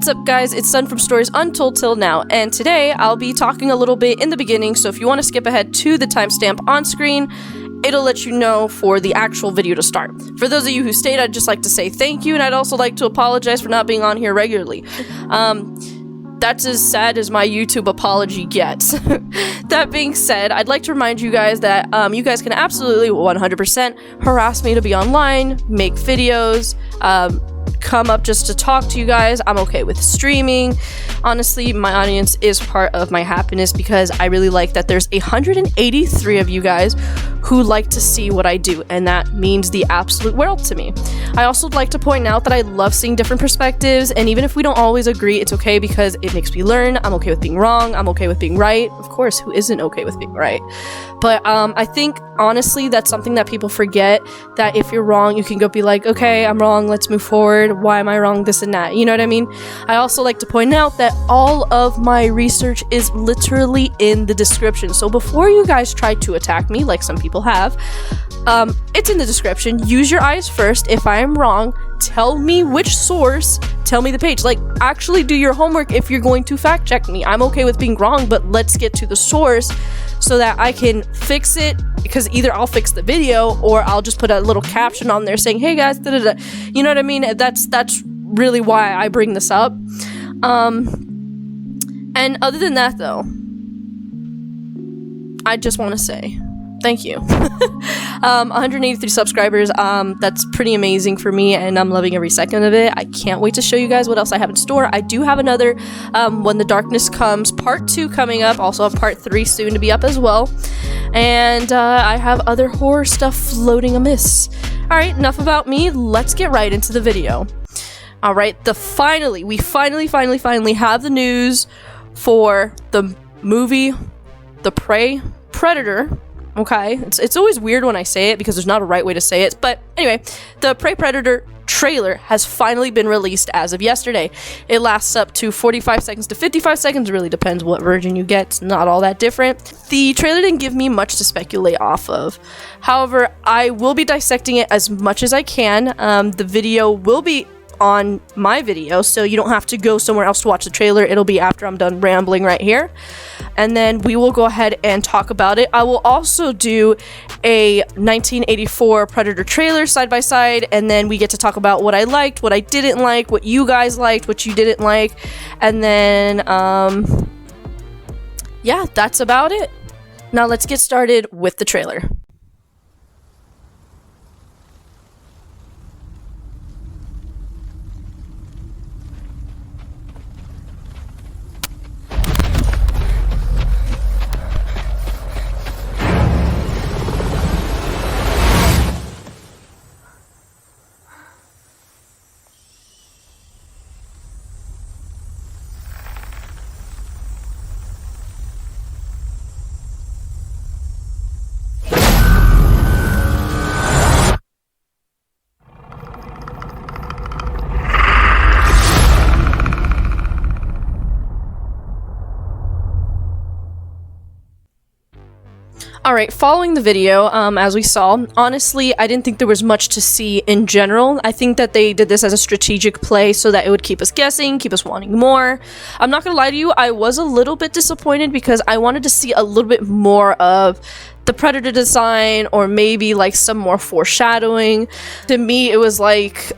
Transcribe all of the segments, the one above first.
What's up, guys? It's Sun from Stories Untold Till Now, and today I'll be talking a little bit in the beginning, so if you want to skip ahead to the timestamp on screen, it'll let you know for the actual video to start. For those of you who stayed, I'd just like to say thank you, and I'd also like to apologize for not being on here regularly. That's as sad as my YouTube apology gets. That being said, I'd like to remind you guys that you guys can absolutely 100% harass me to be online, make videos, come up just to talk to you guys. I'm okay with streaming. Honestly, my audience is part of my happiness because I really like that there's 183 of you guys who like to see what I do, and that means the absolute world to me. I also would like to point out that I love seeing different perspectives, and even if we don't always agree, it's okay because it makes me learn. I'm okay with being wrong. I'm okay with being right. Of course, who isn't okay with being right? But I think, honestly, that's something that people forget, that if you're wrong, you can go be like, okay, I'm wrong, let's move forward. Why am I wrong? This and that. You know what I mean? I also like to point out that all of my research is literally in the description. So before you guys try to attack me, like some people have, it's in the description. Use your eyes first. If I am wrong, tell me which source, tell me the page. Like, actually do your homework if you're going to fact check me. I'm okay with being wrong, but let's get to the source so that I can fix it, because either I'll fix the video or I'll just put a little caption on there saying, hey guys, da-da-da. You know what I mean? That's really why I bring this up. And other than that, though, I just want to say thank you. 183 subscribers, that's pretty amazing for me, and I'm loving every second of it. I can't wait to show you guys what else I have in store. I do have another When the Darkness Comes part 2 coming up, also a part 3 soon to be up as well, and I have other horror stuff floating amiss. Alright, enough about me, let's get right into the video. Alright, we finally have the news for the movie The Prey Predator. Okay, it's always weird when I say it because there's not a right way to say it, but anyway, the Prey Predator trailer has finally been released as of yesterday. It lasts up to 45 seconds to 55 seconds, it really depends what version you get, it's not all that different. The trailer didn't give me much to speculate off of. However, I will be dissecting it as much as I can. The video will be on my video, so you don't have to go somewhere else to watch the trailer. It'll be after I'm done rambling right here, and then we will go ahead and talk about it. I will also do a 1984 Predator trailer side by side, and then we get to talk about what I liked, what I didn't like, what you guys liked, what you didn't like, and then yeah, that's about it. Now let's get started with the trailer. Alright, following the video, as we saw, honestly, I didn't think there was much to see in general. I think that they did this as a strategic play so that it would keep us guessing, keep us wanting more. I'm not gonna lie to you, I was a little bit disappointed because I wanted to see a little bit more of the Predator design, or maybe like some more foreshadowing. To me, it was like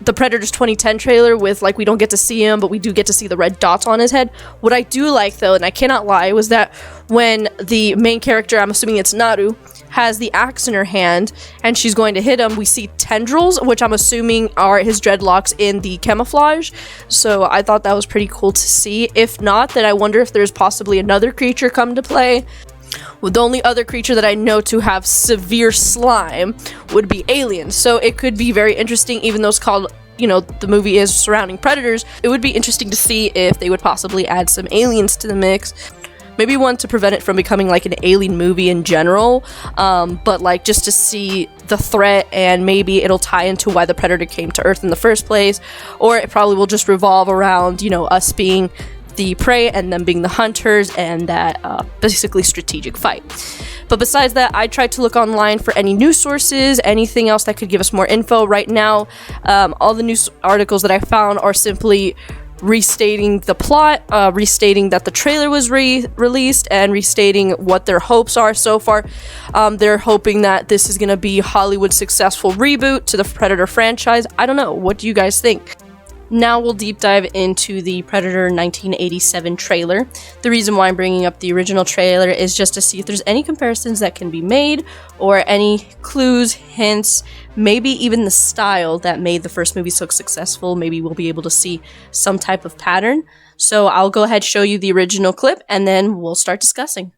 the Predator's 2010 trailer with, like, we don't get to see him, but we do get to see the red dots on his head. What I do like, though, and I cannot lie, was that when the main character, I'm assuming it's Naru, has the axe in her hand and she's going to hit him, we see tendrils, which I'm assuming are his dreadlocks in the camouflage. So I thought that was pretty cool to see. If not, then I wonder if there's possibly another creature come to play. Well, the only other creature that I know to have severe slime would be aliens, so it could be very interesting, even though it's called, you know, the movie is surrounding predators. It would be interesting to see if they would possibly add some aliens to the mix. Maybe one to prevent it from becoming like an alien movie in general, but like just to see the threat, and maybe it'll tie into why the Predator came to Earth in the first place, or it probably will just revolve around, you know, us being the prey and them being the hunters, and that basically strategic fight. But besides that, I tried to look online for any news sources, anything else that could give us more info. Right now, all the news articles that I found are simply restating the plot, restating that the trailer was released, and restating what their hopes are so far. They're hoping that this is going to be Hollywood's successful reboot to the Predator franchise. I don't know. What do you guys think? Now we'll deep dive into the Predator 1987 trailer. The reason why I'm bringing up the original trailer is just to see if there's any comparisons that can be made, or any clues, hints, maybe even the style that made the first movie so successful. Maybe we'll be able to see some type of pattern. So I'll go ahead and show you the original clip, and then we'll start discussing.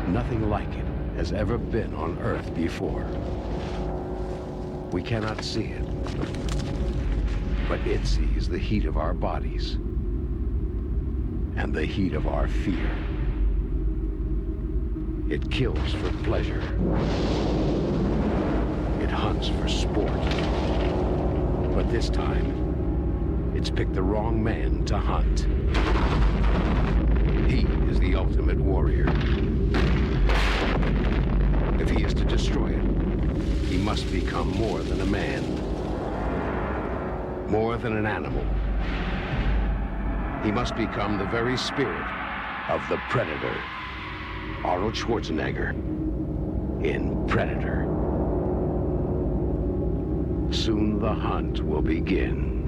Nothing like it has ever been on Earth before. We cannot see it, but it sees the heat of our bodies and the heat of our fear. It kills for pleasure. It hunts for sport. But this time, it's picked the wrong man to hunt. He is the ultimate warrior. If he is to destroy it, he must become more than a man, more than an animal. He must become the very spirit of the Predator. Arnold Schwarzenegger in Predator. Soon the hunt will begin.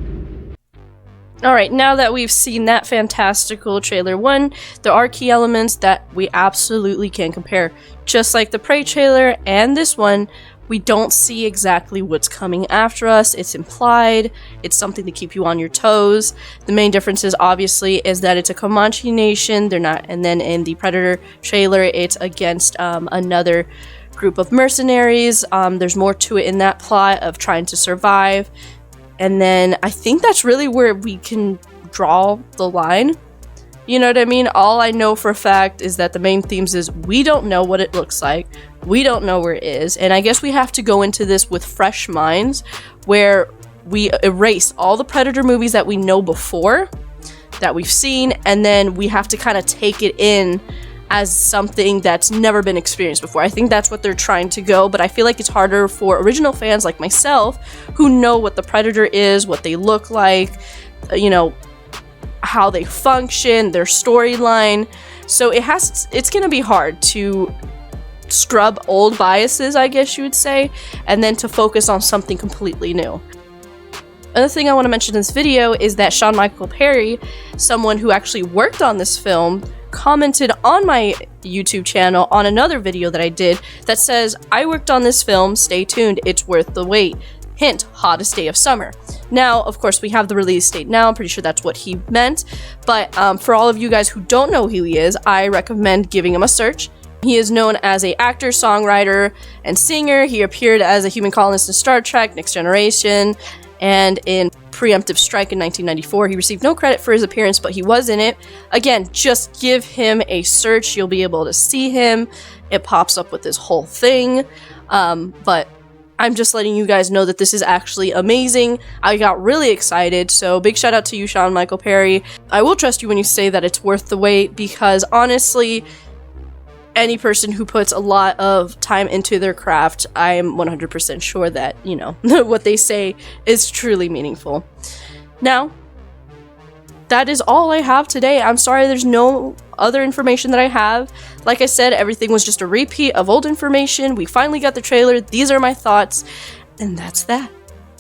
Alright, now that we've seen that fantastical trailer 1, there are key elements that we absolutely can compare. Just like the Prey trailer and this one, we don't see exactly what's coming after us. It's implied. It's something to keep you on your toes. The main difference is obviously is that it's a Comanche nation. They're not, and then in the Predator trailer, it's against another group of mercenaries. There's more to it in that plot of trying to survive. And then I think that's really where we can draw the line. You know what I mean? All I know for a fact is that the main themes is we don't know what it looks like. We don't know where it is. And I guess we have to go into this with fresh minds, where we erase all the Predator movies that we know before, that we've seen, and then we have to kind of take it in as something that's never been experienced before. I think that's what they're trying to go, but I feel like it's harder for original fans like myself who know what the Predator is, what they look like, you know, how they function, their storyline. So it's gonna be hard to scrub old biases, I guess you would say, and then to focus on something completely new. Another thing I want to mention in this video is that Sean Michael Perry, someone who actually worked on this film, commented on my YouTube channel on another video that I did that says, "I worked on this film, stay tuned, it's worth the wait. Hint, hottest day of summer." Now, of course, we have the release date now. I'm pretty sure that's what he meant. But for all of you guys who don't know who he is, I recommend giving him a search. He is known as an actor, songwriter, and singer. He appeared as a human colonist in Star Trek, Next Generation, and in Preemptive Strike in 1994. He received no credit for his appearance, but he was in it. Again, just give him a search. You'll be able to see him. It pops up with this whole thing. But I'm just letting you guys know that this is actually amazing. I got really excited, so big shout out to you, Sean Michael Perry. I will trust you when you say that it's worth the wait, because honestly, any person who puts a lot of time into their craft, I am 100% sure that, you know, what they say is truly meaningful. Now, that is all I have today. I'm sorry there's no other information that I have. Like I said, everything was just a repeat of old information. We finally got the trailer. These are my thoughts, and that's that.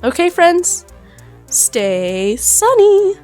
Okay, friends, stay sunny.